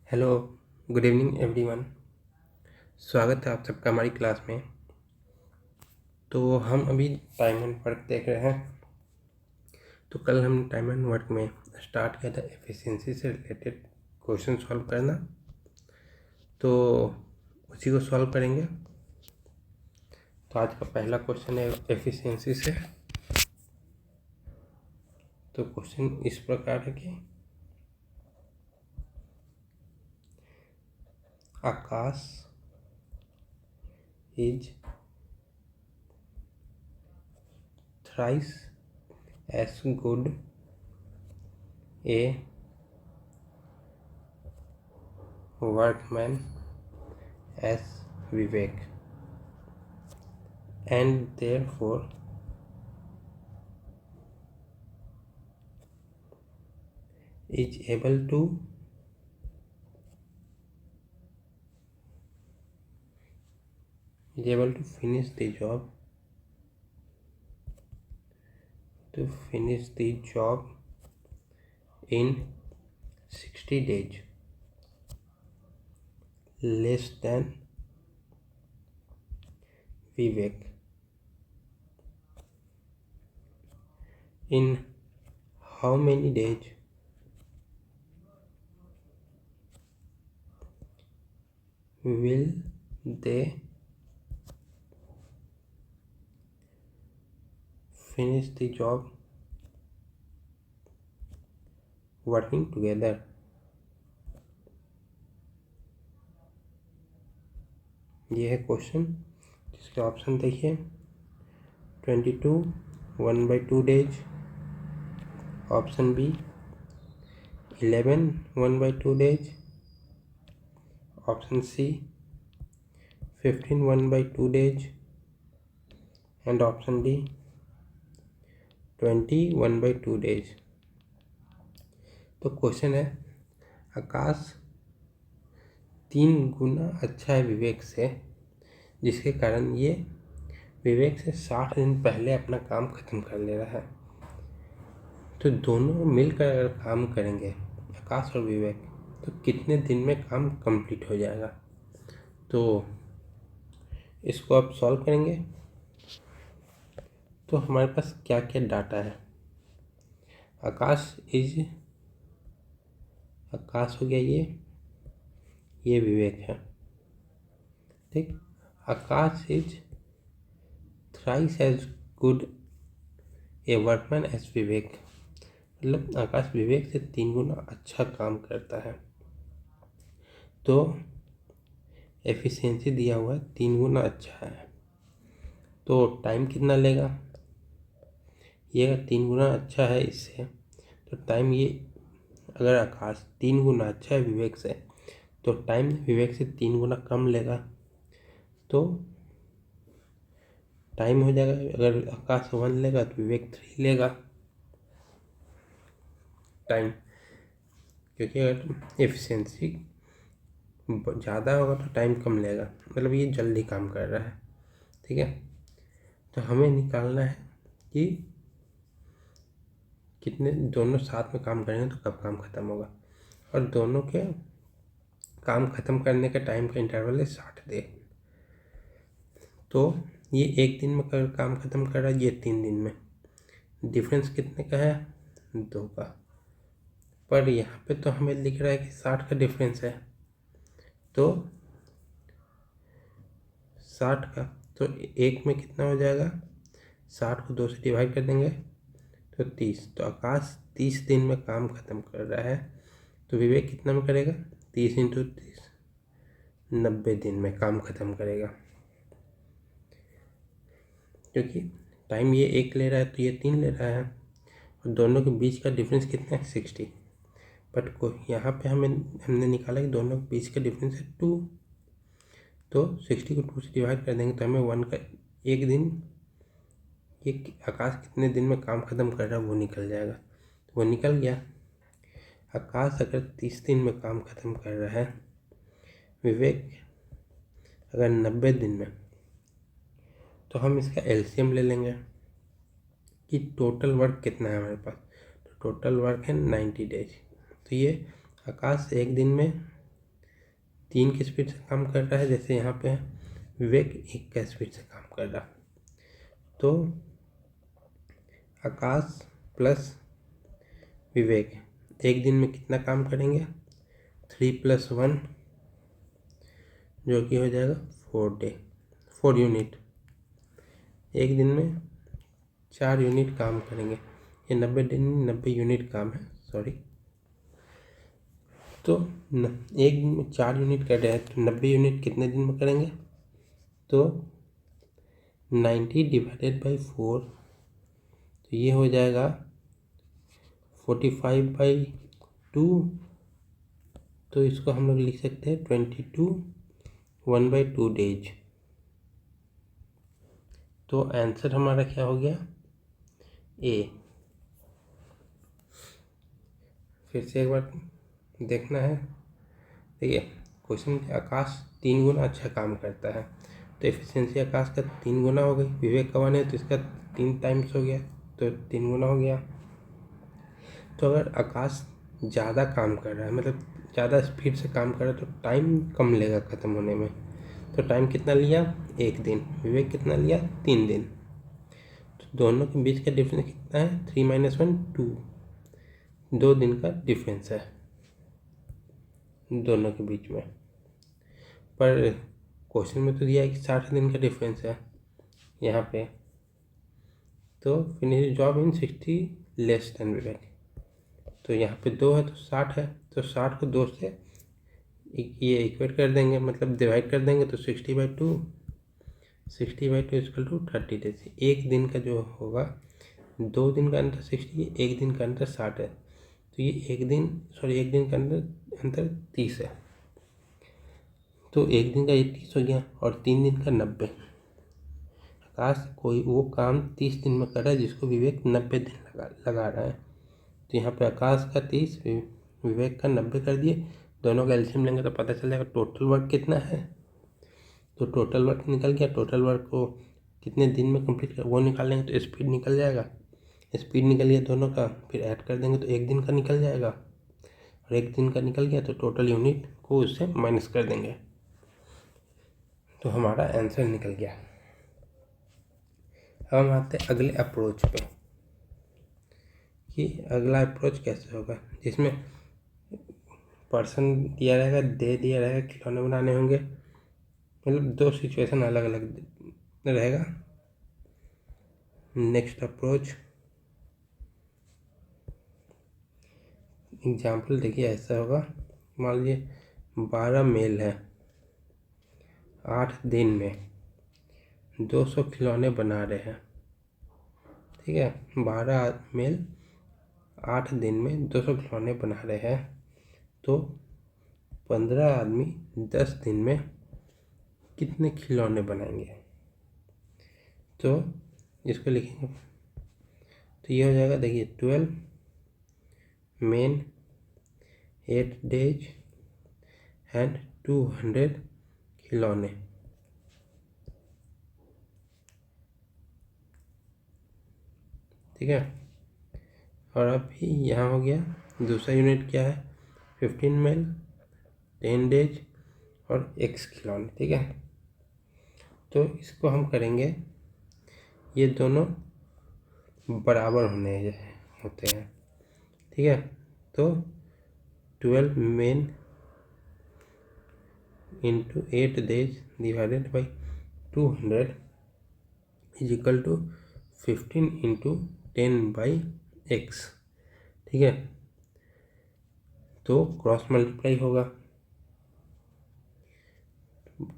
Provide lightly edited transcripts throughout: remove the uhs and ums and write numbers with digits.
Hello, good evening everyone. स्वागत है आप सबका हमारी क्लास में। तो हम अभी टाइम एंड वर्क देख रहे हैं। तो कल हमने टाइम एंड वर्क में स्टार्ट किया था एफिशिएंसी से रिलेटेड क्वेश्चन सॉल्व करना। तो उसी को सॉल्व करेंगे। तो आज का पहला क्वेश्चन है एफिशिएंसी से। तो क्वेश्चन इस प्रकार है कि Akash is thrice as good a workman as Vivek, and therefore is able to finish the job in 60 days less than Vivek. In how many days will they finish the job working together? ये है question, जिसके option देखिए। 22 1/2 days, option B 11 1/2 days, option C 15 1/2 days, and option D 20 1/2 days। तो question है, आकाश 3 गुना अच्छा है विवेक से, जिसके कारण ये विवेक से 60 दिन पहले अपना काम ख़त्म कर ले रहा है। तो दोनों मिलकर अगर काम करेंगे, आकाश और विवेक, तो कितने दिन में काम कंप्लीट हो जाएगा। तो इसको आप सॉल्व करेंगे। तो हमारे पास क्या क्या डाटा है। आकाश हो गया, ये विवेक है, ठीक। Akash is thrice as good a workman as Vivek, मतलब आकाश विवेक से 3 गुना अच्छा काम करता है। तो एफिशिएंसी दिया हुआ है 3 गुना अच्छा है। तो टाइम कितना लेगा, ये अगर 3 गुना अच्छा है इससे, तो टाइम ये, अगर आकाश 3 गुना अच्छा है विवेक से, तो टाइम विवेक से 3 गुना कम लेगा। तो टाइम हो जाएगा, अगर आकाश 1 लेगा तो विवेक 3 लेगा टाइम, क्योंकि अगर एफिशिएंसी ज़्यादा होगा तो टाइम कम लेगा, मतलब ये जल्दी काम कर रहा है, ठीक है। तो हमें निकालना है कि कितने दोनों साथ में काम करेंगे तो कब काम ख़त्म होगा, और दोनों के काम ख़त्म करने का टाइम का इंटरवल है 60 दिन। तो ये 1 दिन में अगर काम ख़त्म कर रहा है, ये 3 दिन में। डिफरेंस कितने का है, 2 का। पर यहाँ पे तो हमें लिख रहा है कि 60 का डिफरेंस है, तो 60 का, तो 1 में कितना हो जाएगा, 60 को 2 से डिवाइड कर देंगे तो 30। तो आकाश 30 दिन में काम ख़त्म कर रहा है, तो विवेक कितना में करेगा, 30 × 30 90 दिन में काम ख़त्म करेगा। क्योंकि टाइम ये 1 ले रहा है तो ये 3 ले रहा है, और दोनों के बीच का डिफरेंस कितना है, 60। बट को यहाँ पे हमने निकाला कि दोनों के बीच का डिफरेंस है 2। तो 60 को 2 से डिवाइड कर देंगे तो हमें 1 का 1 दिन, ये आकाश कितने दिन में काम ख़त्म कर रहा है वो निकल जाएगा। तो वो निकल गया। आकाश अगर 30 दिन में काम ख़त्म कर रहा है, विवेक अगर 90 दिन में, तो हम इसका एलसीएम ले लेंगे कि टोटल वर्क कितना है हमारे पास। तो टोटल वर्क है 90 डेज। तो ये आकाश 1 दिन में 3 की स्पीड से काम कर रहा है, जैसे यहाँ पे है, विवेक 1 का स्पीड से काम कर रहा। तो आकाश प्लस विवेक एक दिन में कितना काम करेंगे, 3 + 1 जो कि हो जाएगा 4 यूनिट। एक दिन में 4 यूनिट काम करेंगे। ये 90 दिन में 90 यूनिट काम है, सॉरी। तो एक दिन में 4 यूनिट कर रहे हैं, तो 90 यूनिट कितने दिन में करेंगे, तो 90 ÷ 4, तो ये हो जाएगा 45/2। तो इसको हम लोग लिख सकते हैं 22 1/2 डेज। तो आंसर हमारा क्या हो गया, ए। फिर से एक बार देखना है। देखिए क्वेश्चन, आकाश 3 गुना अच्छा काम करता है, तो एफिशिएंसी आकाश का 3 गुना हो गई। विवेक का 1 है तो इसका 3 टाइम्स हो गया, तो 3 गुना हो गया। तो अगर आकाश ज़्यादा काम कर रहा है, मतलब ज़्यादा स्पीड से काम कर रहा है, तो टाइम कम लेगा ख़त्म होने में। तो टाइम कितना लिया, 1 दिन। विवेक कितना लिया, 3 दिन। तो दोनों के बीच का डिफरेंस कितना है, 3 - 1 2, 2 दिन का डिफरेंस है दोनों के बीच में। पर क्वेश्चन में तो दिया है कि 60 दिन का डिफरेंस है यहाँ पे। तो finish job in 60 less than Vivek. तो यहाँ पे 2 है तो 60 है, तो 60 को 2 से ये इक्वेट कर देंगे, मतलब डिवाइड कर देंगे, तो 60/2 = 30 डेज। एक दिन का जो होगा, 2 दिन का अंतर 60, एक दिन का अंतर 60 है, तो ये एक दिन का अंतर 30 है। तो एक दिन का ये 30 हो गया और 3 दिन का 90। आकाश कोई वो काम 30 दिन में कर रहा है जिसको विवेक 90 दिन लगा रहा है। तो यहाँ पे आकाश का 30, विवेक का 90 कर दिए। दोनों का एलसीएम लेंगे तो पता चल जाएगा टोटल वर्क कितना है। तो टोटल वर्क निकल गया। टोटल वर्क को कितने दिन में कंप्लीट कर वो निकालेंगे, तो स्पीड निकल जाएगा। स्पीड निकल गया दोनों का, फिर ऐड कर देंगे तो एक दिन का निकल जाएगा, और एक दिन का निकल गया तो टोटल यूनिट को उससे माइनस कर देंगे, तो हमारा आंसर निकल गया। अब हम आते हैं अगले अप्रोच पे कि अगला अप्रोच कैसे होगा, जिसमें पर्सन दिया रहेगा, दे दिया रहेगा, खिलौने बनाने होंगे, मतलब 2 सिचुएशन अलग अलग रहेगा। नेक्स्ट अप्रोच एग्जाम्पल देखिए ऐसा होगा। मान लीजिए 12 मेल है, 8 दिन में 200 खिलौने बना रहे हैं, ठीक है। 12 मेल 8 दिन में 200 खिलौने बना रहे हैं, तो 15 आदमी 10 दिन में कितने खिलौने बनाएंगे। तो इसको लिखेंगे, तो ये हो जाएगा, देखिए 12 मेन 8 डेज एंड 200 खिलौने। ठीक है। और अभी यहाँ हो गया दूसरा यूनिट क्या है, 15 मेल 10 डेज और x खिलौने, ठीक है। तो इसको हम करेंगे, ये दोनों बराबर होते हैं, ठीक है। तो 12 main into 8 days divided by 200 = 15 × 10/x, ठीक है। तो क्रॉस मल्टीप्लाई होगा,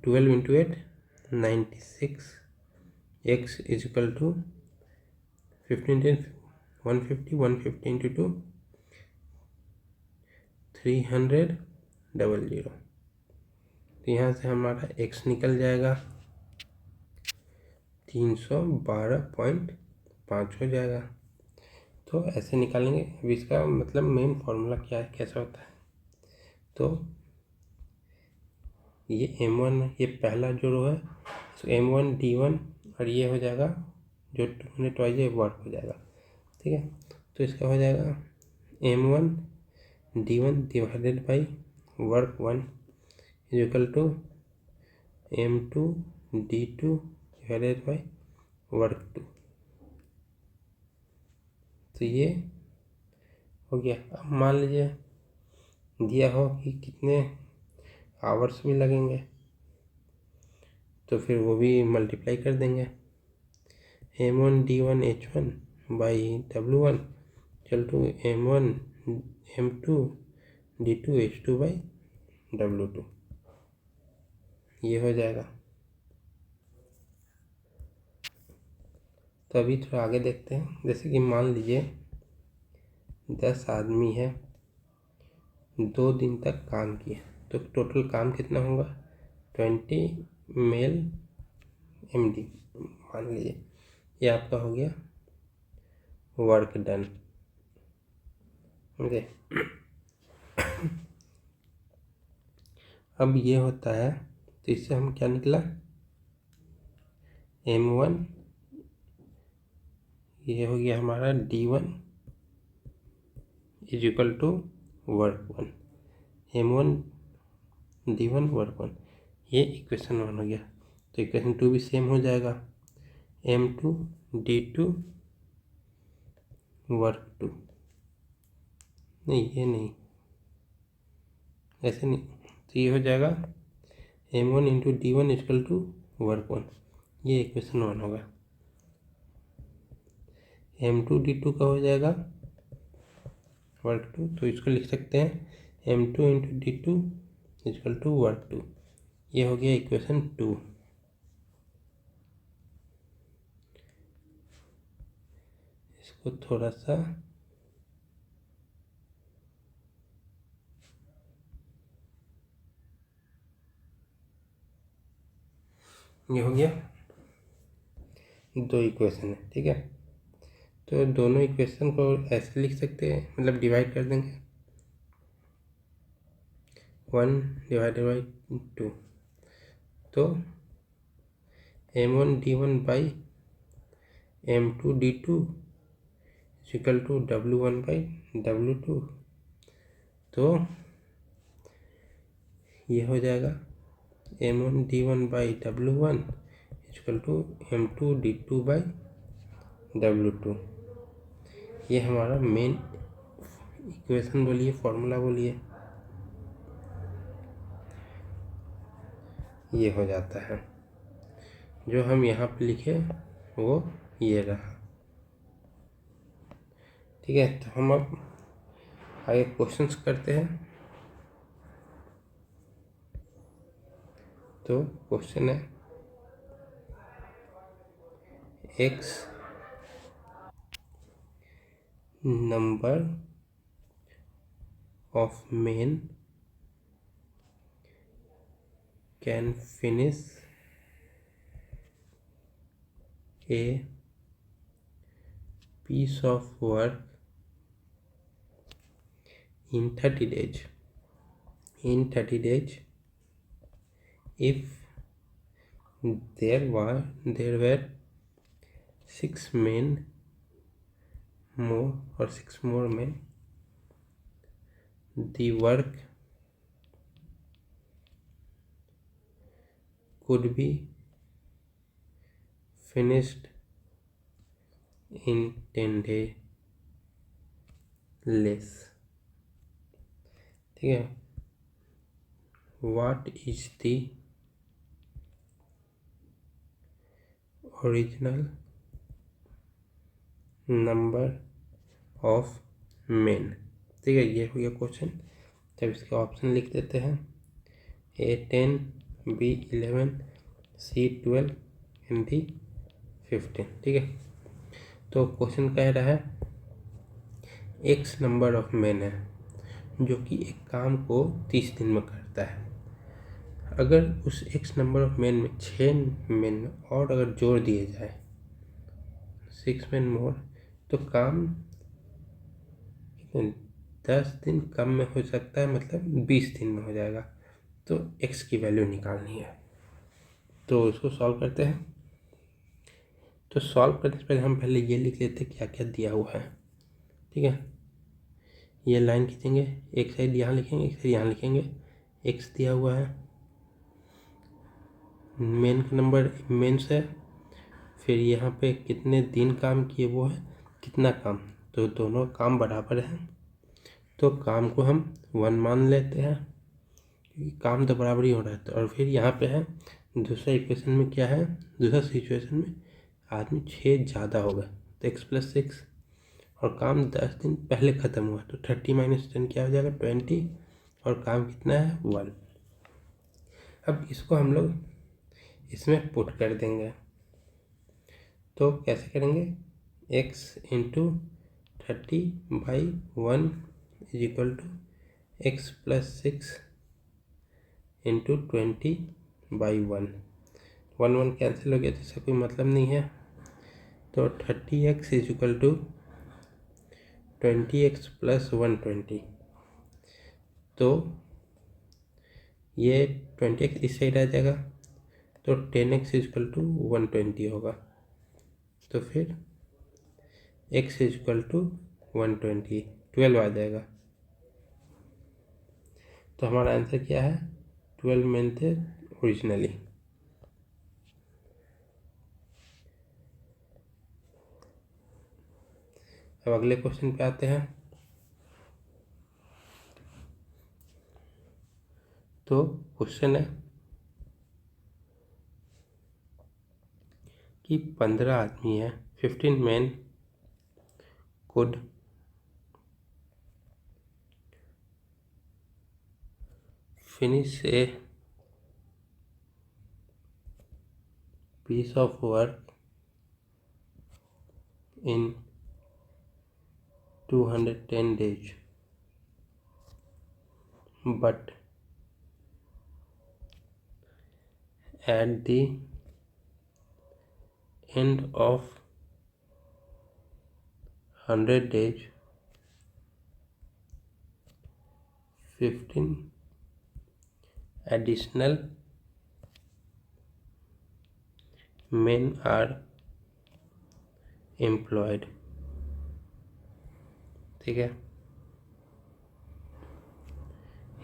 12 × 8 96, x = 15 10 150 150 × 2 300 00। तो यहाँ से हमारा x निकल जाएगा 312.5 हो जाएगा। तो ऐसे निकालेंगे। अब इसका मतलब मेन फॉर्मूला क्या है, कैसा होता है, तो ये m1 ये पहला जो रो है, तो m1 d1 और ये हो जाएगा जो 2 मिनट वाइज है वर्क हो जाएगा, ठीक है। तो इसका हो जाएगा m1 d1 divided by work 1 is equal to m2d2 divided by work 2। तो ये हो गया। अब मान लीजिए दिया हो कि कितने आवर्स भी लगेंगे, तो फिर वो भी मल्टीप्लाई कर देंगे। m1d1h1 by w1 equal to m2d2h2 by w2, ये हो जाएगा। तो अभी थोड़ा आगे देखते हैं। जैसे कि मान लीजिए 10 आदमी है, 2 दिन तक काम किया, तो टोटल काम कितना होगा? 20 मेल MD मान लीजिए। ये आपका हो गया वर्क डन। समझे? अब ये होता है, तो इससे हम क्या निकला? M1 ये हो गया हमारा D1 is equal to work 1, M1 D1 work 1, ये इक्वेशन 1 हो गया। तो इक्वेशन 2 भी सेम हो जाएगा, M2 D2 वर्क 2। नहीं, ये नहीं, ऐसे नहीं। तो ये हो जाएगा M1 into D1 equal to work 1, ये इक्वेशन 1 होगा। M2 D2 का हो जाएगा वर्क 2, तो इसको लिख सकते हैं M2 into D2 equal to work 2, ये हो गया इक्वेशन 2। इसको थोड़ा सा ये हो गया, 2 इक्वेशन है, ठीक है। तो दोनों इक्वेशन को ऐसे लिख सकते हैं, मतलब डिवाइड कर देंगे 1 डिवाइडेड बाई 2, तो M1 D1 by M2 D2 equal to W1 by W2, तो ये हो जाएगा M1 D1 by W1 equal to M2 D2 by W2। ये हमारा मेन इक्वेशन बोलिए, फॉर्मूला बोलिए, ये हो जाता है। जो हम यहाँ पे लिखे वो ये रहा, ठीक है। तो हम अब आगे क्वेश्चंस करते हैं। तो क्वेश्चन है x number of men can finish a piece of work in 30 days if there were 6 men more or 6 more men, the work could be finished in 10 days less, ठीक है। What is the original number of men, ठीक है। ये हो गया question. तब इसके option लिख देते हैं A10 B11 C12 and D15, ठीक है। तो क्वेश्चन कह रहा है एक्स नंबर ऑफ मैन है जो कि एक काम को 30 दिन में करता है। अगर उस एक्स नंबर ऑफ मैन में 6 मैन और अगर जोड़ दिए जाए 6 मैन मोर, तो काम 10 दिन कम में हो सकता है, मतलब 20 दिन में हो जाएगा। तो एक्स की वैल्यू निकालनी है, तो उसको सॉल्व करते हैं। तो सॉल्व करने से पहले हम पहले ये लिख लेते हैं क्या क्या दिया हुआ है, ठीक है। ये लाइन खींचेंगे, एक साइड यहाँ लिखेंगे, एक साइड यहाँ लिखेंगे। एक्स दिया हुआ है, मेन का नंबर मेंस है, फिर यहाँ पे कितने दिन काम किए वो है कितना काम, तो दोनों काम बराबर है तो काम को हम 1 मान लेते हैं क्योंकि काम तो बराबर ही हो रहा है। और फिर यहाँ पे है दूसरा इक्वेशन में क्या है, दूसरा सिचुएशन में आदमी 6 ज़्यादा होगा तो x+6 और काम 10 दिन पहले ख़त्म हुआ तो 30 - 10 क्या हो जाएगा 20 और काम कितना है 1। अब इसको हम लोग इसमें पुट कर देंगे तो कैसे करेंगे, x × 30/1 = x+6 × 20/1। 1 कैंसिल हो गया तो इसका कोई मतलब नहीं है तो 30x = 20x + 120। तो ये 20x इस साइड आ जाएगा तो 10x = 120 होगा तो फिर x = 120 12 आ जाएगा। तो हमारा आंसर क्या है 12 मेन थे ओरिजिनली। अब अगले क्वेश्चन पे आते हैं। तो क्वेश्चन है कि 15 आदमी है 15 men could finish a piece of work in 210 days, but at the end of 100 days 15 additional men are employed। ठीक है,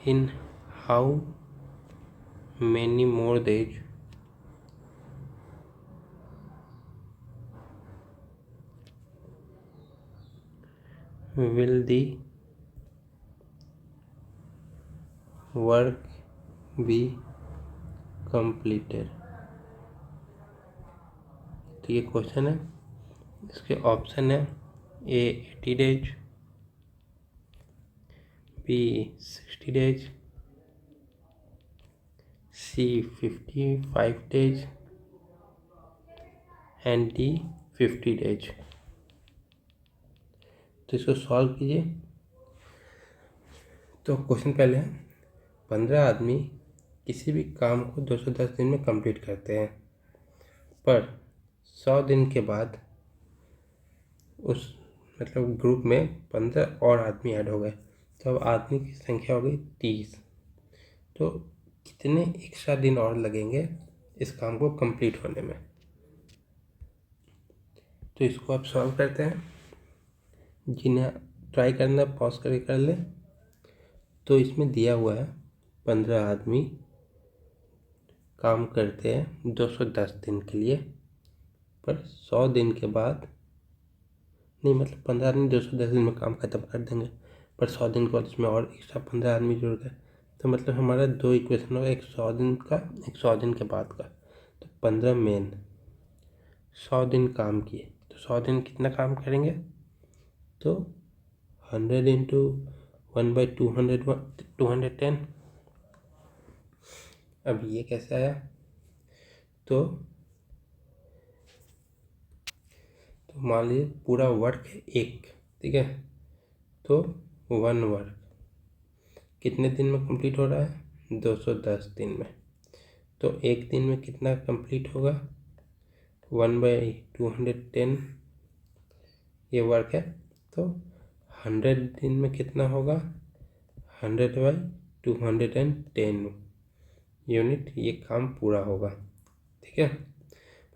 in how many more days will the work be completed। तो ये क्वेश्चन है, इसके ऑप्शन है A 80 days, B 60 days, C 55 days and D 50 days। तो इसको solve कीजिए। तो क्वेश्चन पहले है 15 आदमी किसी भी काम को 210 दिन में कंप्लीट करते हैं पर 100 दिन के बाद उस मतलब ग्रुप में 15 और आदमी ऐड हो गए तो अब आदमी की संख्या हो गई 30। तो कितने एक्स्ट्रा दिन और लगेंगे इस काम को कंप्लीट होने में। तो इसको आप सॉल्व करते हैं, जिन्हें ट्राई करना पॉज करके कर ले। तो इसमें दिया हुआ है 15 आदमी काम करते हैं 210 दिन के लिए पर 100 दिन के बाद नहीं, मतलब 15 आदमी 210 दिन में काम ख़त्म कर देंगे पर 100 दिन के बाद इसमें और एक्स्ट्रा 15 आदमी जुड़ गए तो मतलब हमारा 2 इक्वेशन होगा, एक 100 दिन का एक 100 दिन के बाद का। तो 15 मेन 100 दिन काम किए तो 100 दिन कितना काम करेंगे तो 100 × 1/200 210। अब ये कैसे आया तो मान लीजिए पूरा वर्क है एक, ठीक है, तो 1 वर्क कितने दिन में कंप्लीट हो रहा है 210 दिन में। तो एक दिन में कितना कंप्लीट होगा 1/210 ये वर्क है तो 100 दिन में कितना होगा 100/210 यूनिट ये काम पूरा होगा। ठीक है,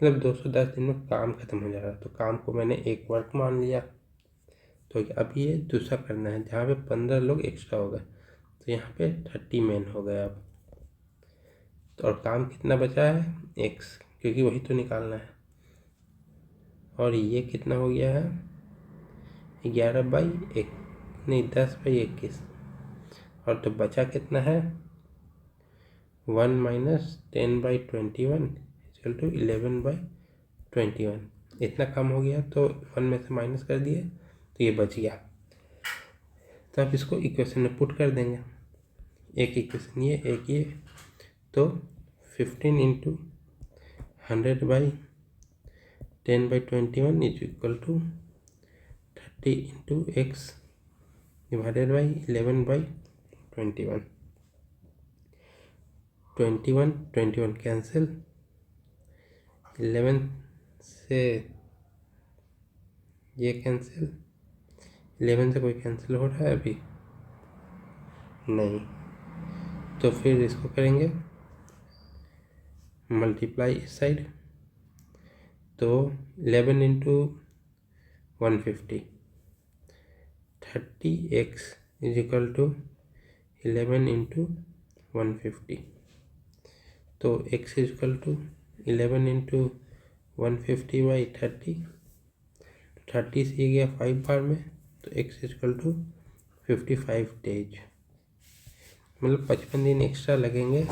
मतलब 210 दिन में काम ख़त्म हो जाएगा तो काम को मैंने एक वर्क मान लिया। तो अब ये दूसरा करना है जहाँ पे 15 लोग एक्स्ट्रा हो गए तो यहाँ पे 30 मैन हो गए। अब तो और काम कितना बचा है x, क्योंकि वही तो निकालना है। और ये कितना हो गया है 11/1 नहीं 10/21। और तो बचा कितना है 1 - 10/21 = 11/21। इतना कम हो गया तो 1 में से माइनस कर दिए तो ये बच गया। तो अब इसको इक्वेशन में पुट कर देंगे, एक इक्वेशन ये एक ये, तो 15 × 100/10/21 = 30 × x / 11/21। 21 कैंसिल, 11 से ये कैंसिल, 11 से कोई कैंसिल हो रहा है अभी नहीं, तो फिर इसको करेंगे मल्टीप्लाई इस साइड, तो 11 × 150 30x = 11 × 150। तो x = 11 × 150/30, 30 से ये गया 5 बार में, तो x = 55 डेज, मतलब 55 दिन एक्स्ट्रा लगेंगे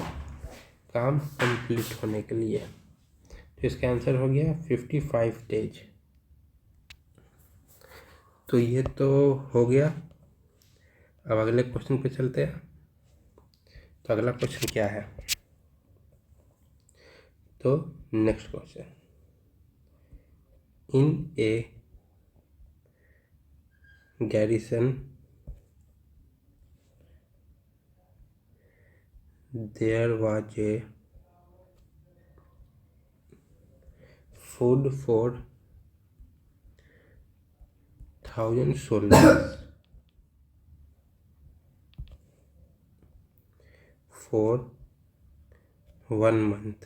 काम कंप्लीट होने के लिए। तो इसका आंसर हो गया 55 डेज। तो ये तो हो गया। अब अगले क्वेश्चन पे चलते हैं। तो अगला क्वेश्चन क्या है, तो next question, in A garrison there was a food for 1,000 soldiers for 1 month.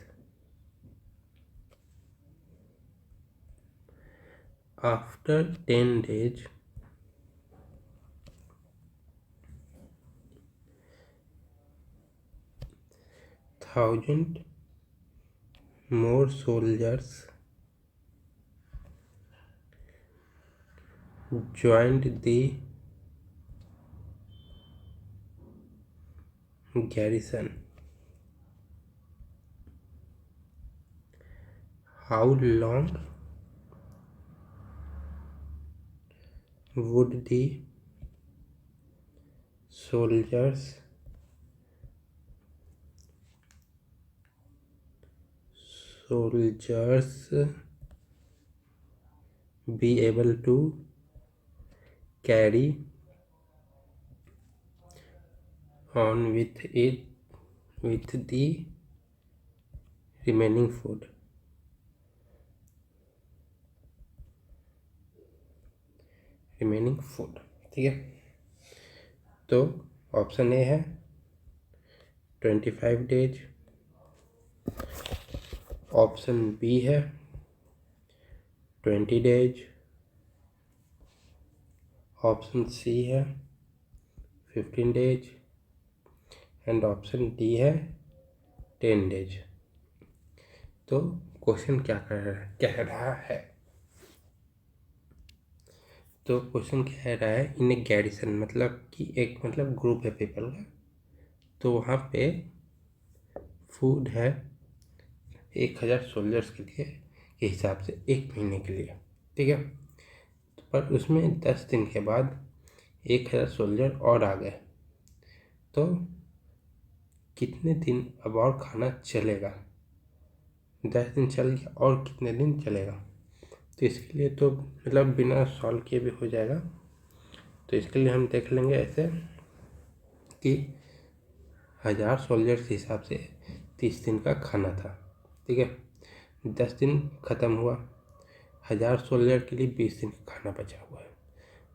After 10 days, thousand more soldiers joined the garrison. How long would the soldiers be able to carry on with the remaining food? ठीक है, तो option A है 25 days, option B है 20 days, option C है 15 days and option D है 10 days. तो question क्या कह रहा है, तो क्वेश्चन कह रहा है इन ए गैरिसन, मतलब कि एक मतलब ग्रुप है पीपल का, तो वहाँ पे फूड है 1000 सोल्जर्स के लिए के हिसाब से 1 महीने के लिए, ठीक है। पर उसमें 10 दिन के बाद 1000 सोल्जर और आ गए, तो कितने दिन अब और खाना चलेगा? 10 दिन चल गया और कितने दिन चलेगा? तो इसके लिए तो मतलब बिना सॉल्व किए भी हो जाएगा। तो इसके लिए हम देख लेंगे ऐसे कि 1000 सोल्जर्स के हिसाब से 30 दिन का खाना था, ठीक है। 10 दिन ख़त्म हुआ, 1000 सोल्जर के लिए 20 दिन का खाना बचा हुआ है,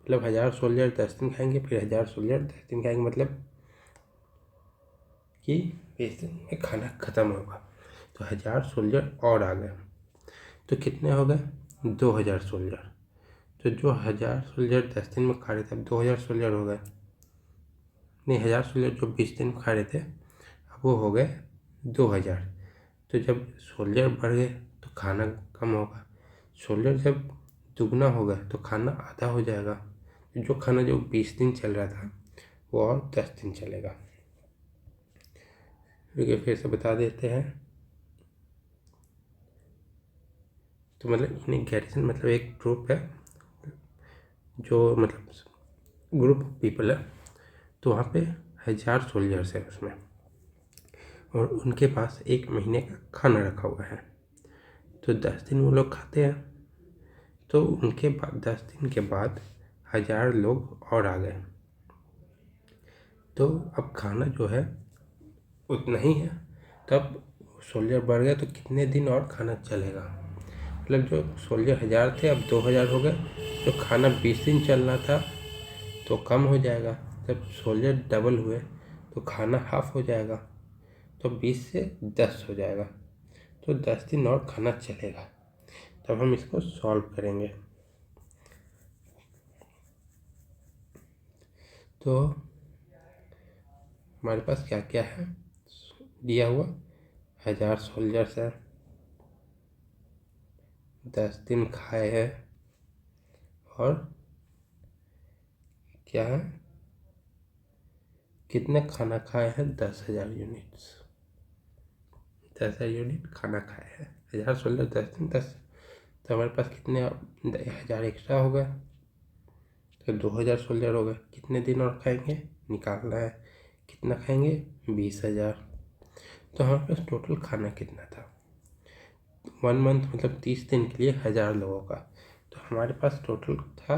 मतलब 1000 सोल्जर 10 दिन खाएंगे, फिर 1000 सोल्जर 10 दिन खाएंगे, मतलब कि 20 दिन में खाना ख़त्म होगा। तो 1000 सोल्जर और आ गए, तो कितने हो गए 2000 सोल्जर। तो जो 1000 सोल्जर 10 दिन में खा रहे थे अब 2000 सोल्जर हो गए, नहीं 1000 सोल्जर जो 20 दिन में खा रहे थे अब वो हो गए 2000। तो जब सोल्जर बढ़ गए तो खाना कम होगा, सोल्जर जब दुगना होगा तो खाना आधा हो जाएगा। जो खाना जो 20 दिन चल रहा था वो और 10 दिन चलेगा। रुकिए फिर से बता देते हैं। तो मतलब इन गैरिसन मतलब एक ग्रुप है, जो मतलब ग्रुप ऑफ पीपल है, तो वहाँ पे 1000 सोल्जर्स है उसमें, और उनके पास 1 महीने का खाना रखा हुआ है। तो 10 दिन वो लोग खाते हैं, तो उनके बाद 10 दिन के बाद 1000 लोग और आ गए। तो अब खाना जो है उतना ही है, तब सोल्जर बढ़ गया तो कितने दिन और खाना चलेगा। मतलब जो सोल्जर 1000 थे अब 2000 हो गए, जो खाना 20 दिन चलना था तो कम हो जाएगा। जब सोल्जर डबल हुए तो खाना हाफ हो जाएगा, तो 20 से 10 हो जाएगा, तो 10 दिन और खाना चलेगा। तब हम इसको सॉल्व करेंगे। तो हमारे पास क्या क्या है दिया हुआ, 1000 सोल्जर्स है, 10 दिन खाए हैं, और क्या है, कितने खाना खाए हैं, 10,000 यूनिट्स, 10,000 यूनिट खाना खाए हैं। 1000 सोल्जर 10 दिन 10, तो हमारे पास कितने 1000 एक्स्ट्रा हो गए, तो 2000 सोल्जर हो गए। कितने दिन और खाएंगे निकालना है, कितना खाएंगे, 20,000। तो हमारे पास टोटल खाना कितना था 1 मंथ मतलब 30 दिन के लिए 1000 लोगों का, तो हमारे पास टोटल था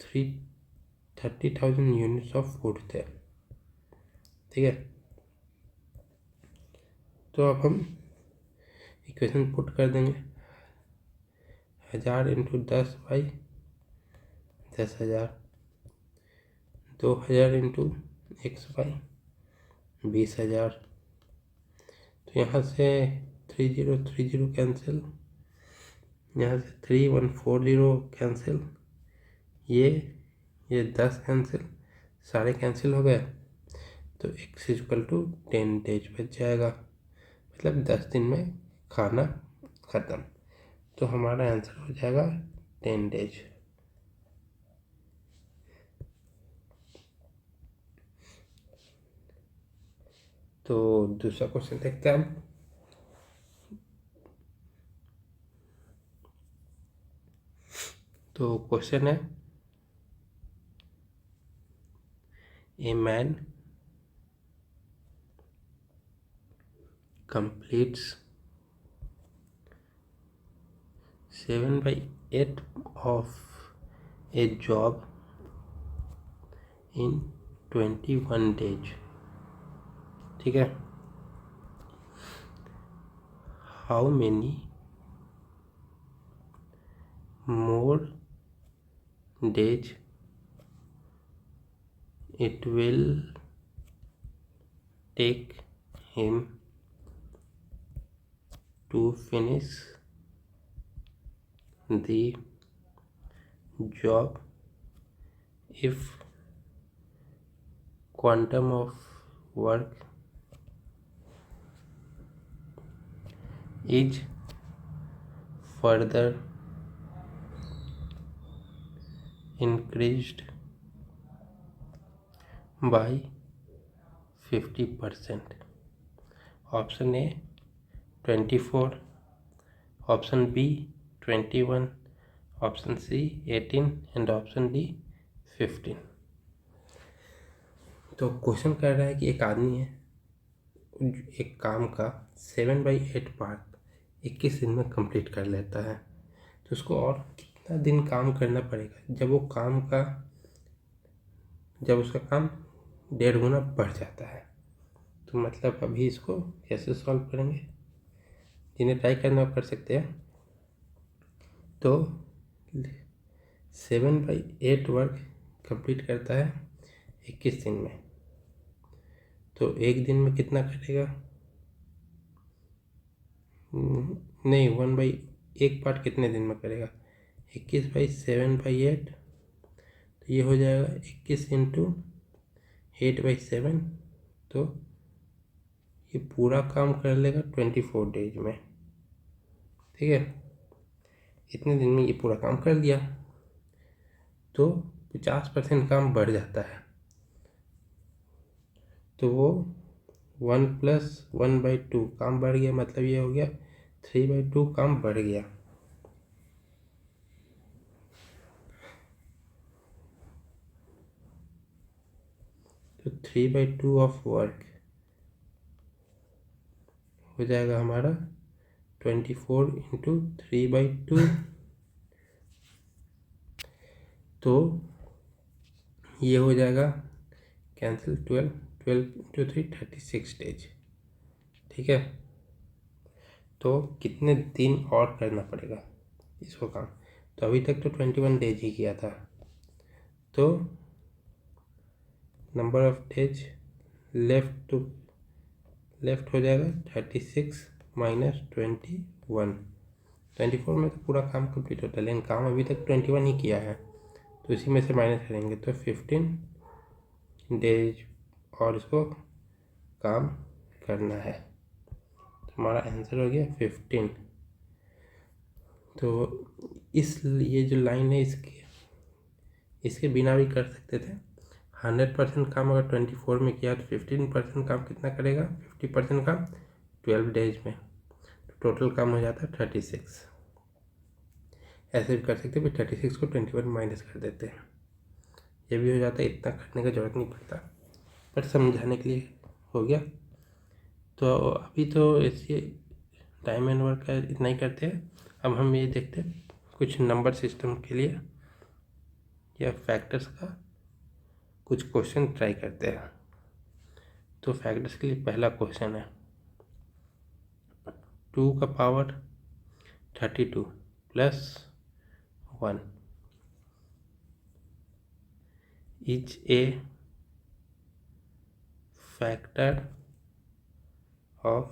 30,000 यूनिट्स ऑफ फूड थे। ठीक है, तो अब हम इक्वेशन पुट कर देंगे, 1000 into 10 by 10,000, 2000 into x by 20,000। तो यहाँ से 3030 कैंसिल, यहाँ से 3140 कैंसिल, ये 10 कैंसिल, सारे कैंसिल हो गए, तो x इक्वल टू 10 डेज बच जाएगा, मतलब 10 दिन में खाना ख़त्म। तो हमारा आंसर हो जाएगा 10 डेज। तो दूसरा क्वेश्चन देखते हैं हम। तो क्वेश्चन है, a man completes 7/8 of a job in 21 days। ठीक है, how many more days it will take him to finish the job if quantum of work is further increased by 50%। Option A 24, option B 21, option C 18 and option D 15। तो question कह रहा है कि एक आदमी है, एक काम का 7/8 पार्ट 21 दिन में कंप्लीट कर लेता है, तो उसको और कितना दिन काम करना पड़ेगा जब उसका काम 1.5 गुना बढ़ जाता है। तो मतलब अभी इसको कैसे सॉल्व करेंगे, जिन्हें ट्राई करना कर सकते हैं। तो 7/8 वर्क कंप्लीट करता है 21 दिन में, तो एक दिन में कितना करेगा, नहीं 1/1 पार्ट कितने दिन में करेगा, 21/7/8, तो ये हो जाएगा 21 इंटू 8/7, तो ये पूरा काम कर लेगा 24 डेज में, ठीक है। इतने दिन में ये पूरा काम कर लिया तो 50% काम बढ़ जाता है, तो वो 1 + 1/2 काम बढ़ गया, मतलब ये हो गया 3/2 काम बढ़ गया। तो 3/2 ऑफ वर्क हो जाएगा हमारा 24 × 3/2, तो ये हो जाएगा कैंसिल 12 × 3 36 डेज, ठीक है। तो कितने दिन और करना पड़ेगा इसको काम, तो अभी तक तो 21 डेज ही किया था, तो नंबर ऑफ डेज लेफ्ट हो जाएगा 36 - 21। 24 में तो पूरा काम कंप्लीट होता है, लेकिन काम अभी तक 21 ही किया है, तो इसी में से माइनस करेंगे तो 15 डेज और इसको काम करना है, तो हमारा आंसर हो गया 15। तो ये जो लाइन है इसके बिना भी कर सकते थे। 100% काम अगर 24 में किया तो 15% काम कितना करेगा, 50% काम 12 डेज में, तो टोटल काम हो जाता है 36। ऐसे भी कर सकते हैं, फिर 36 को 21 माइनस कर देते हैं, ये भी हो जाता है, इतना करने का ज़रूरत नहीं पड़ता, पर समझाने के लिए हो गया। तो अभी तो इससे टाइम एंड वर्क का इतना ही करते हैं। अब हम ये देखते हैं कुछ नंबर सिस्टम के लिए या फैक्टर्स का कुछ क्वेश्चन ट्राई करते हैं। तो फैक्टर्स के लिए पहला क्वेश्चन है 2 का power 32 + 1 is a factor of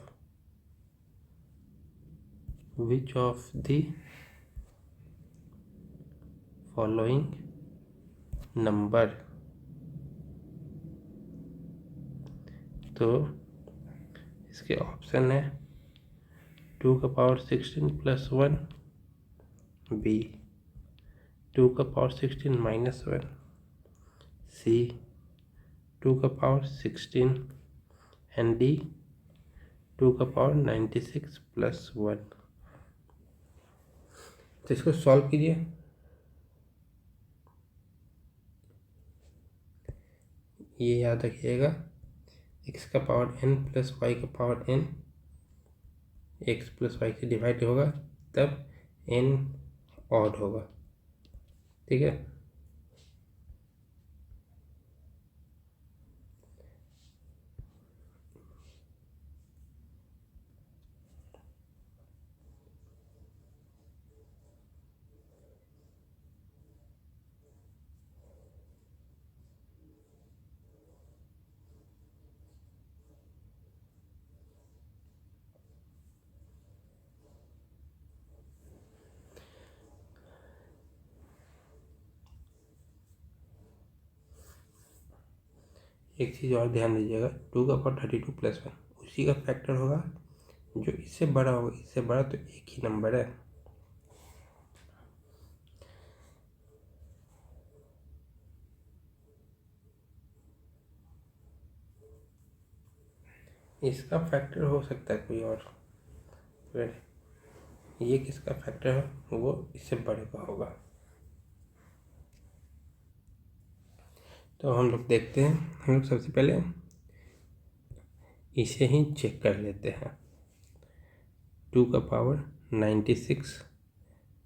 which of the following number। तो इसके ऑप्शन है 2 का पावर 16 + 1, बी 2 का पावर 16 - 1, सी 2 का पावर 16 एंड डी 2 का पावर 96 + 1। तो इसको सॉल्व कीजिए। ये याद रखिएगा, x का पावर n + y का पावर n, x + y से डिवाइड होगा तब n ऑड होगा, ठीक है। एक चीज़ और ध्यान दीजिएगा, 2 का पावर 32 + 1 उसी का फैक्टर होगा जो इससे बड़ा होगा, इससे बड़ा तो एक ही नंबर है। इसका फैक्टर हो सकता है कोई और, फिर ये किसका फैक्टर है वो इससे बड़े का होगा। तो हम लोग देखते हैं, हम लोग सबसे पहले इसे ही चेक कर लेते हैं। 2 का पावर 96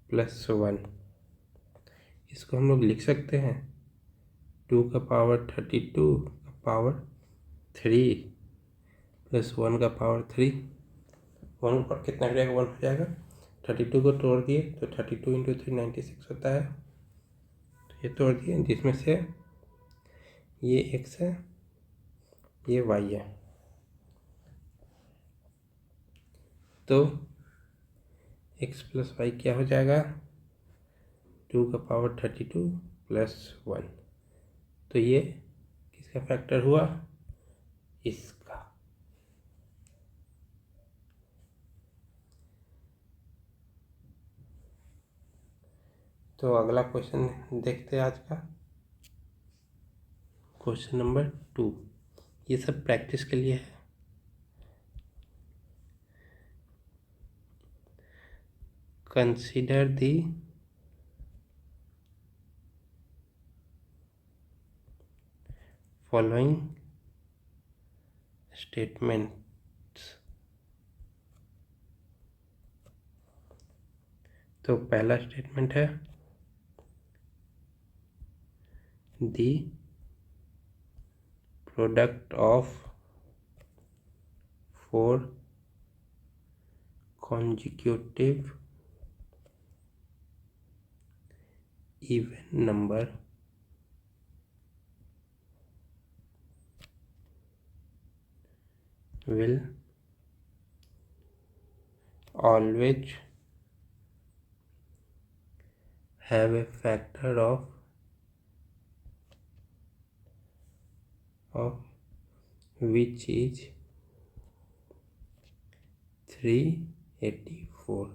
+ 1, इसको हम लोग लिख सकते हैं 2 का पावर 32 का पावर 3 + 1 का पावर 3। 1 पर कितना हो जाएगा, 1 हो जाएगा। 32 को तोड़ दिए तो 32 × 3 96 होता है, तो ये तोड़ दिए, जिसमें से ये x है ये y है, तो x + y क्या हो जाएगा 2 का पावर 32 + 1, तो ये किसका फैक्टर हुआ, इसका। तो अगला क्वेश्चन देखते हैं आज का, क्वेश्चन नंबर 2। ये सब प्रैक्टिस के लिए है। Consider the following statements. तो पहला स्टेटमेंट है the product of 4 consecutive even number will always have a factor of which is 384।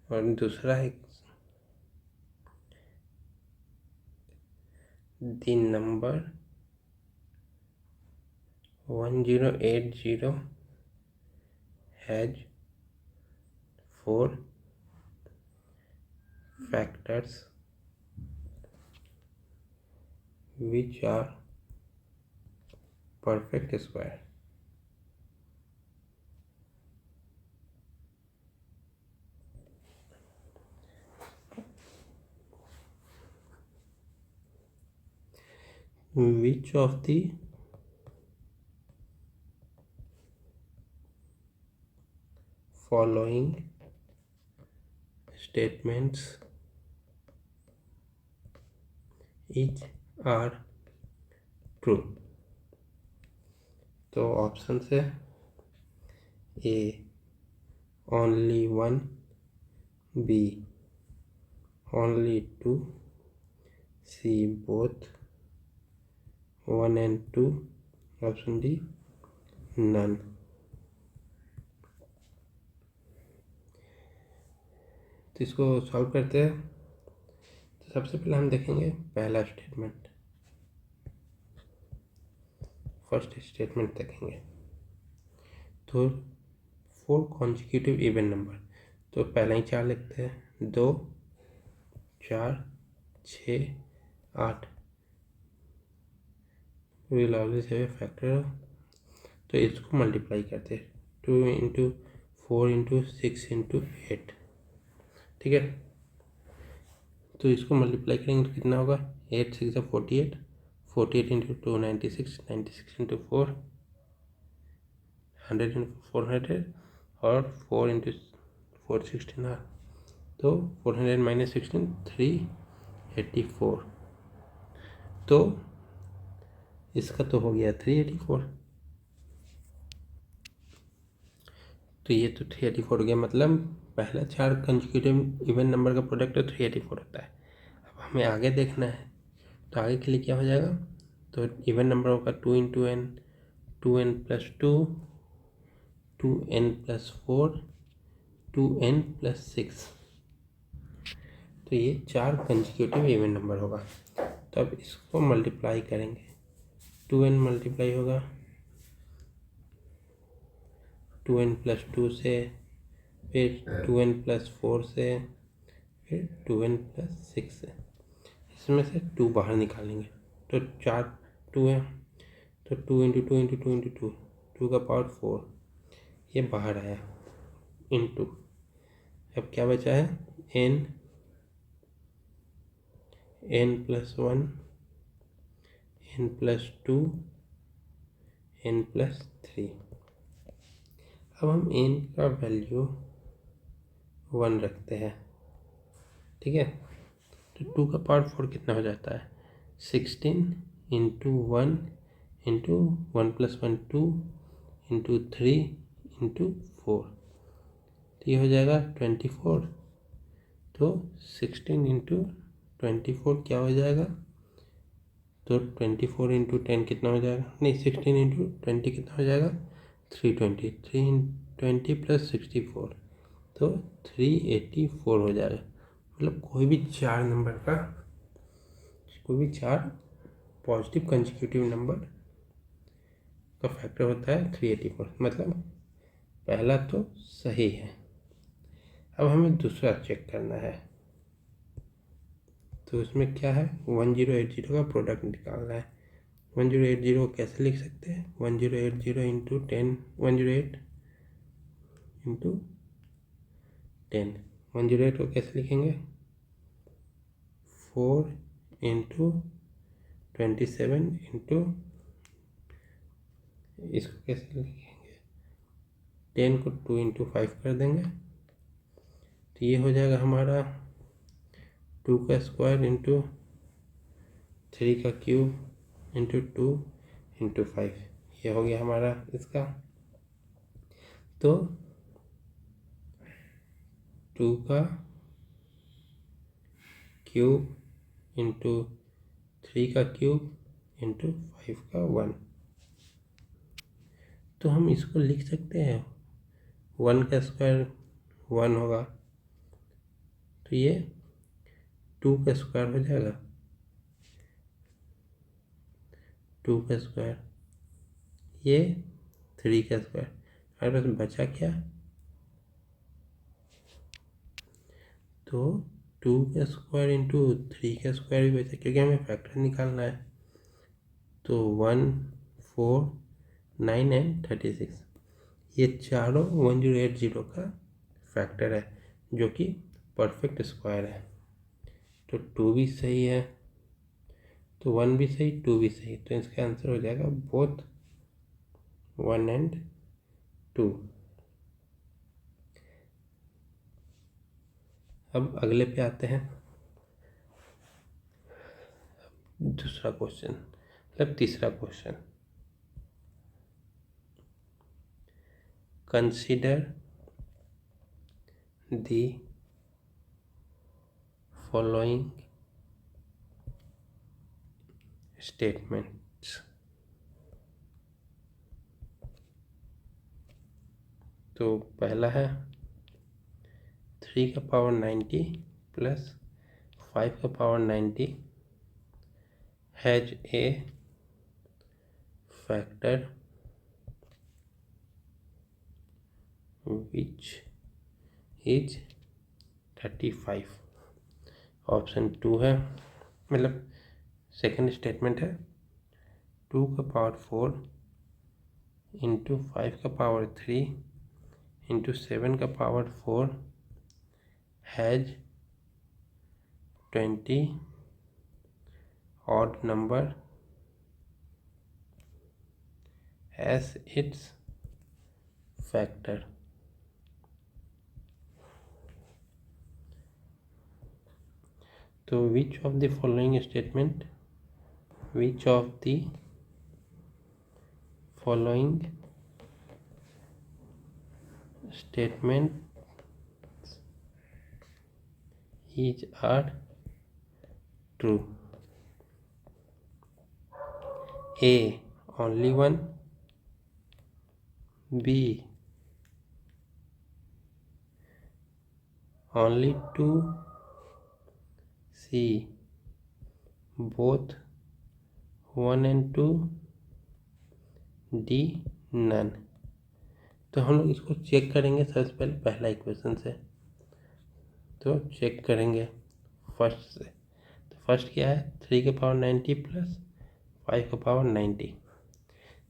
और दूसरा है the number 1080 has 4 factors which are perfect square। Which of the following statements is are true। तो option है ए only 1, B only 2, C both 1 and 2, option D none। तो इसको solve करते हैं। तो सबसे पहले हम देखेंगे पहला स्टेटमेंट, फर्स्ट स्टेटमेंट देखेंगे। तो 4 कॉन्जिक्यूटिव इवन नंबर, तो पहला ही 4 लिखते हैं, 2 4 6 8 will always have a factor. तो इसको मल्टीप्लाई करते हैं, 2 इंटू 4 इंटू 6 इंटू 8, ठीक है। तो इसको मल्टीप्लाई करेंगे तो कितना होगा, 8 6 48, 48 इंटू 2 96, 96 इंटू 4 100 इंटू 400, और 4 इंटू 4 16। तो 400 माइनस 16 384। तो इसका तो हो गया 384। तो ये तो 384 हो गया, मतलब पहला 4 कंसेक्यूटिव इवन नंबर का प्रोडक्ट 384 होता है। अब हमें आगे देखना है, तो आगे के लिए क्या हो जाएगा, तो इवन नंबर होगा 2 into n, 2n plus 2, 2n plus 4, 2n plus 6। तो ये 4 कंसेक्यूटिव इवन नंबर होगा। तो अब इसको मल्टीप्लाई करेंगे, 2n मल्टीप्लाई होगा 2n प्लस 2 से, फिर 2n प्लस 4 से, फिर 2n प्लस 6 से। इसमें से 2 बाहर निकालेंगे, तो 4 2 है, तो 2 इंटू 2 इंटू 2 इंटू 2, 2 का पावर 4, ये बाहर आया इंटू। अब क्या बचा है, n plus 1, n plus 2, n plus 3। अब हम n का वैल्यू 1 रखते हैं, ठीक है। तो 2 का पावर 4 कितना हो जाता है, 16 into 1 into 1 plus 1 2 into 3 into 4, तो ये हो जाएगा 24। तो 16 इंटू 24 क्या हो जाएगा, तो 24 इंटू 10 कितना हो जाएगा, नहीं 16 इंटू 20 कितना हो जाएगा 320, 320 प्लस 64 तो 384 हो जाएगा। मतलब कोई भी चार पॉजिटिव कंसेक्यूटिव नंबर का फैक्टर होता है 384, मतलब पहला तो सही है। अब हमें दूसरा चेक करना है, तो उसमें क्या है 1080 का प्रोडक्ट निकालना है। 1080 को कैसे लिख सकते हैं, 1080 इंटू 10, 108 इंटू 10, 108 को कैसे लिखेंगे 4 इंटू 27 इंटू, इसको कैसे लिखेंगे 10 को 2 इंटू 5 कर देंगे, तो ये हो जाएगा हमारा 2 का स्क्वायर इंटू 3 का क्यूब इंटू 2 इंटू 5, ये हो गया हमारा इसका। तो 2 का क्यूब इंटू 3 का क्यूब इंटू 5 का 1, तो हम इसको लिख सकते हैं 1 का स्क्वायर 1 होगा, तो ये 2 का स्क्वायर हो जाएगा, 2 का स्क्वायर ये 3 का स्क्वायर, हमारे पास बचा क्या, तो 2 का स्क्वायर इंटू 3 का स्क्वायर भी बचा, क्योंकि हमें फैक्टर निकालना है। तो 1, 4, 9 एंड 36, ये चारों 1080 का फैक्टर है, जो कि परफेक्ट स्क्वायर है। तो 2 भी सही है, तो 1 भी सही 2 भी सही, तो इसका आंसर हो जाएगा बोथ 1 एंड 2। अब अगले पे आते हैं, दूसरा क्वेश्चन मतलब तीसरा question, consider the following statements. तो पहला है 3 का पावर 90 प्लस 5 का power 90 has a factor which is 35। Option 2 है, मतलब सेकंड स्टेटमेंट है 2 का पावर 4 इंटू 5 का पावर 3 इंटू 7 का power 4 has 20 odd number as its factor। तो which of the following statement is are true? A, only one, B, only two, C, both 1 and 2, D, none। तो हम लोग इसको check करेंगे सबसे पहले पहला इक्वेशन से, तो चेक करेंगे फर्स्ट से। तो फर्स्ट क्या है 3 के पावर 90 प्लस 5 का पावर 90,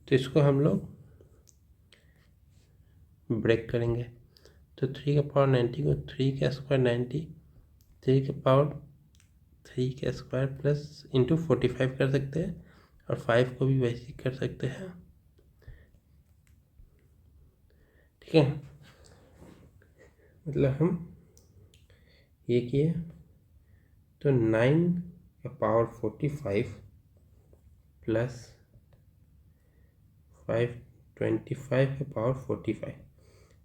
तो इसको हम लोग ब्रेक करेंगे। तो 3 का पावर 90 को 3 का स्क्वायर 90, 3 का पावर 3 का स्क्वायर प्लस इंटू 45 कर सकते हैं, और 5 को भी वैसे ही कर सकते हैं, ठीक है। मतलब हम ये किए तो 9 का पावर 45 प्लस 525 का पावर 45,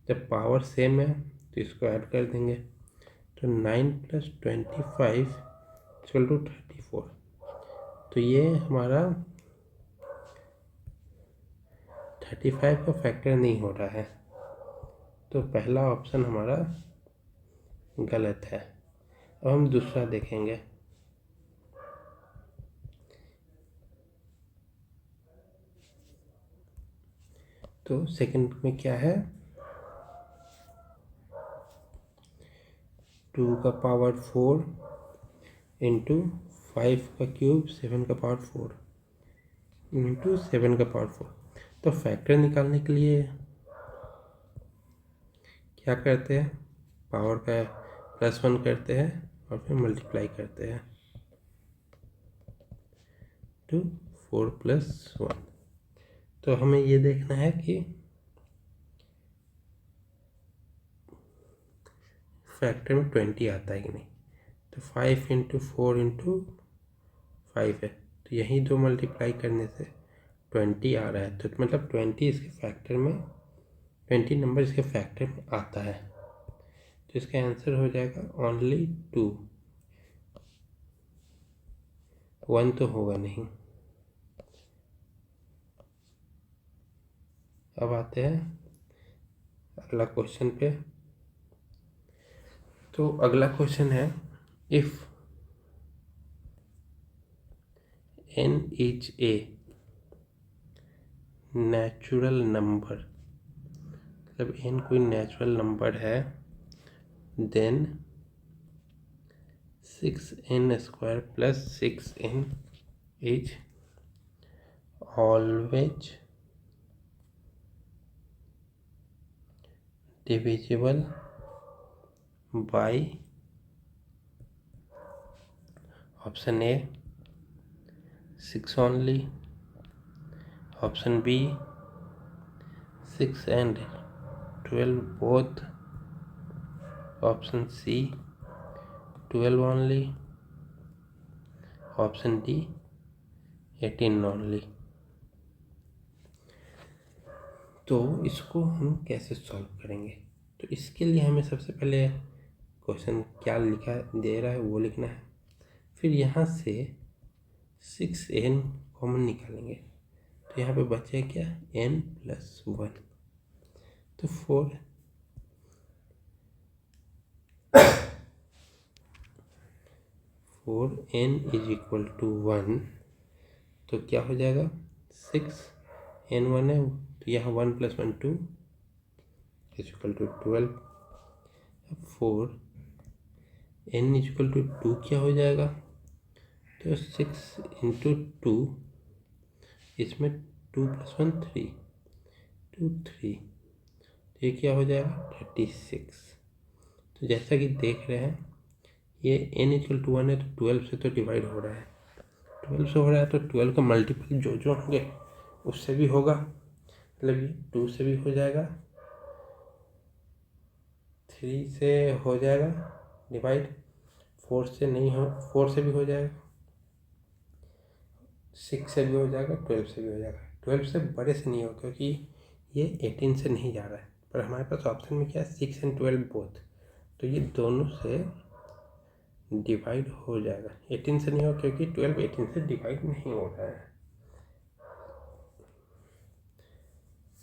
जब पावर सेम है तो इसको ऐड कर देंगे, तो 9 प्लस 25 इक्वल टू 34। तो ये हमारा 35 का फैक्टर नहीं हो रहा है, तो पहला ऑप्शन हमारा गलत है। अब हम दूसरा देखेंगे। तो सेकंड में क्या है, 2 का पावर 4 इंटू 5 का क्यूब 7 का पावर 4 इंटू 7 का पावर 4। तो फैक्टर निकालने के लिए क्या करते हैं, पावर का +1 करते हैं और फिर मल्टीप्लाई करते हैं, तो 4 + 1। तो हमें ये देखना है कि फैक्टर में 20 आता है कि नहीं। तो 5 इंटू 4 इंटू 5 है, तो यही दो मल्टीप्लाई करने से 20 आ रहा है। तो मतलब 20 इसके फैक्टर में, 20 नंबर इसके फैक्टर में आता है। तो इसका आंसर हो जाएगा ओनली 2, 1 तो होगा नहीं। अब आते हैं अगला क्वेश्चन पे। तो अगला क्वेश्चन है, if n is a natural number, मतलब n कोई नेचुरल नंबर है, then 6n² + 6n is always divisible by option A 6 only, option B 6 and 12 both, option C 12 only, option D 18 only। तो इसको हम कैसे सॉल्व करेंगे, तो इसके लिए हमें सबसे पहले क्वेश्चन क्या लिखा दे रहा है वो लिखना है, फिर यहाँ से 6n कॉमन निकालेंगे, तो यहाँ पे बचे क्या, n + 1, तो 4n = 1, तो क्या हो जाएगा, 6n 1 है, तो यहाँ 1 + 1 2 = 12। अब 4n = 2 क्या हो जाएगा, तो 6 × 2, इसमें 2 + 1 3, 2 3, तो ये क्या हो जाएगा 36। तो जैसा कि देख रहे हैं ये n = 1 है, तो 12 से तो डिवाइड हो रहा है, 12 से हो रहा है, तो 12 का मल्टीपल जो जो होंगे उससे भी होगा, मतलब ये 2 से भी हो जाएगा, 3 से हो जाएगा डिवाइड, 4 से नहीं हो, 4 से भी हो जाएगा, 6 से भी हो जाएगा, 12 से भी हो जाएगा। 12 से बड़े से नहीं हो, क्योंकि ये 18 से नहीं जा रहा है, पर हमारे पास ऑप्शन में क्या है, 6 and 12 बोथ, तो ये दोनों से डिवाइड हो जाएगा। 18 से नहीं हो, क्योंकि 12 18 से डिवाइड नहीं हो रहा है।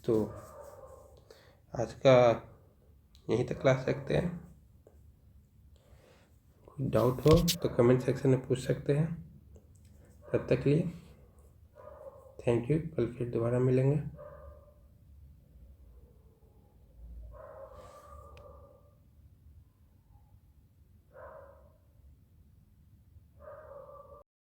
तो आज का यहीं तक क्लास रखते हैं, कोई डाउट हो तो कमेंट सेक्शन में पूछ सकते हैं। तब तक के लिए थैंक यू, कल फिर दोबारा मिलेंगे।